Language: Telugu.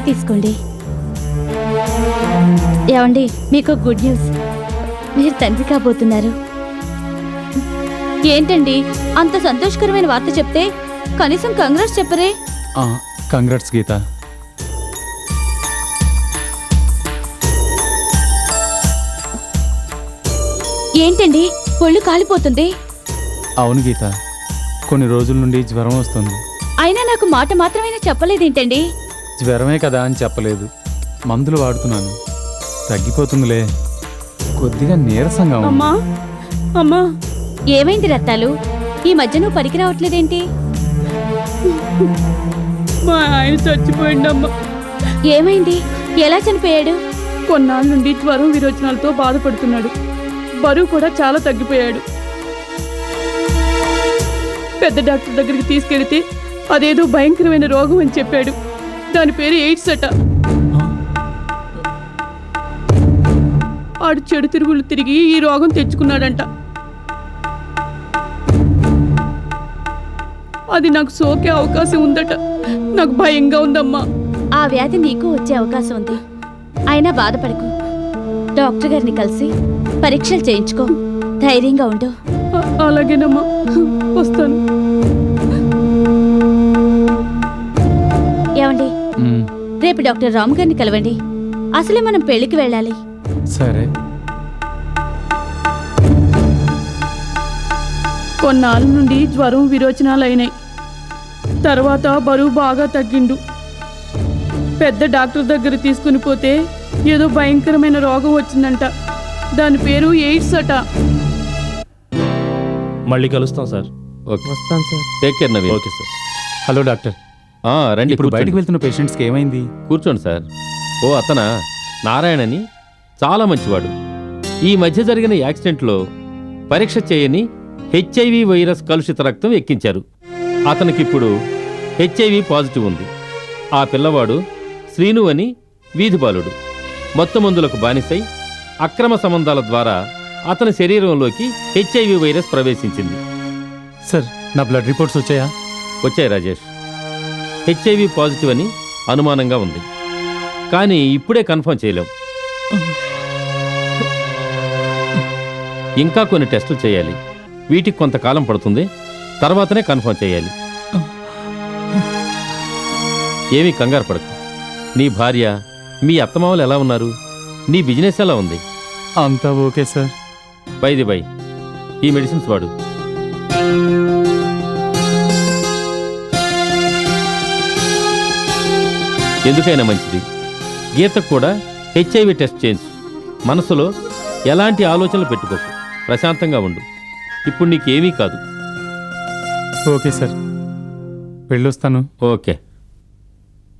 తీసుకోండి. ఏమండి, మీకు గుడ్ న్యూస్, మీరు తండ్రి కాబోతున్నారు. ఏంటండి అంత సంతోషకరమైన వార్త చెప్తే కనీసం కంగ్రాట్స్ చెప్పరే? కంగ్రాట్స్ గీత. ఏంటండి ఒళ్ళు కాలిపోతుంది? అవును గీత, కొన్ని రోజుల నుండి జ్వరం వస్తుంది. అయినా నాకు మాట మాత్రమే చెప్పలేదేంటండి? జ్వరమే కదా అని చెప్పలేదు, మందులు వాడుతున్నాను, తగ్గిపోతుందిలే. కొద్దిగా నీరసంగా ఉంది. అమ్మా అమ్మా, ఏమైంది రత్తాలు? ఈ మధ్య నువ్వు పనికి రావట్లేదేంటి? మా ఆయన చచ్చిపోయిండమ్మా. ఏమైంది? ఎలా చనిపోయాడు? కొన్నాళ్ళ నుండి జ్వరం విరోచనాలతో బాధపడుతున్నాడు. బరువు కూడా చాలా తగ్గిపోయాడు. పెద్ద డాక్టర్ దగ్గరికి తీసుకెళితే అదేదో భయంకరమైన రోగం అని చెప్పాడు. దాని పేరు ఎయిడ్స్ అట. ఆడు చెడు తిరుగులు తిరిగి ఈ రోగం తెచ్చుకున్నాడంట. అది నాకు సోకే అవకాశం ఉందట. నాకు భయంగా ఉందమ్మా. ఆ వ్యాధి నీకు వచ్చే అవకాశం ఉంది. అయినా బాధపడకు, డాక్టర్ గారిని కలిసి పరీక్షలు చేయించుకో. ధైర్యంగా ఉండు. అలాగేనమ్మా, వస్తాను. ఏమండి, రేపు డాక్టర్ రామ్ గారిని కలవండి. అసలే మనం పెళ్లికి వెళ్ళాలి. సరే. కొన్నాళ్ళ నుండి జ్వరం విరోచనాలు అయినాయి. తర్వాత బరువు బాగా తగ్గిండు. పెద్ద డాక్టర్ దగ్గర తీసుకుని పోతే ఏదో భయంకరమైన రోగం వచ్చిందంట. దాని పేరు ఎయిడ్స్ అట. మళ్ళీ కలుస్తాం సార్. ఓకే, వస్తాను sir. Take care Naveen. Okay sir. Hello doctor. రండి, ఇప్పుడు బయటకు కూర్చోండి. వెళ్తున్న పేషెంట్స్కి ఏమైంది? కూర్చోండి సార్. ఓ అతనా, నారాయణని, చాలా మంచివాడు. ఈ మధ్య జరిగిన యాక్సిడెంట్లో పరీక్ష చేయని హెచ్ఐవి వైరస్ కలుషిత రక్తం ఎక్కించారు. అతనికిప్పుడు హెచ్ఐవి పాజిటివ్ ఉంది. ఆ పిల్లవాడు శ్రీను అని వీధి బాలుడు. మత్తు మందులకు బానిసై అక్రమ సంబంధాల ద్వారా అతని శరీరంలోకి హెచ్ఐవి వైరస్ ప్రవేశించింది. సార్, నా బ్లడ్ రిపోర్ట్స్ వచ్చాయా? వచ్చాయి రాజేష్. హెచ్ఐవి పాజిటివ్ అని అనుమానంగా ఉంది, కానీ ఇప్పుడే కన్ఫర్మ్ చేయలేం. ఇంకా కొన్ని టెస్టులు చేయాలి. వీటికి కొంతకాలం పడుతుంది. తర్వాతనే కన్ఫర్మ్ చేయాలి. ఏమీ కంగారు పడకు. నీ భార్య, మీ అత్తమామలు ఎలా ఉన్నారు? నీ బిజినెస్ ఎలా ఉంది? అంతా ఓకే సార్. బై ఈ మెడిసిన్స్ వాడు. ఎందుకైనా మంచిది, గీతకు కూడా హెచ్ఐవి టెస్ట్ చేయించు. మనసులో ఎలాంటి ఆలోచనలు పెట్టుకోకు, ప్రశాంతంగా ఉండు. ఇప్పుడు నీకేమీ కాదు. ఓకే సార్, వెళ్ళొస్తాను. ఓకే.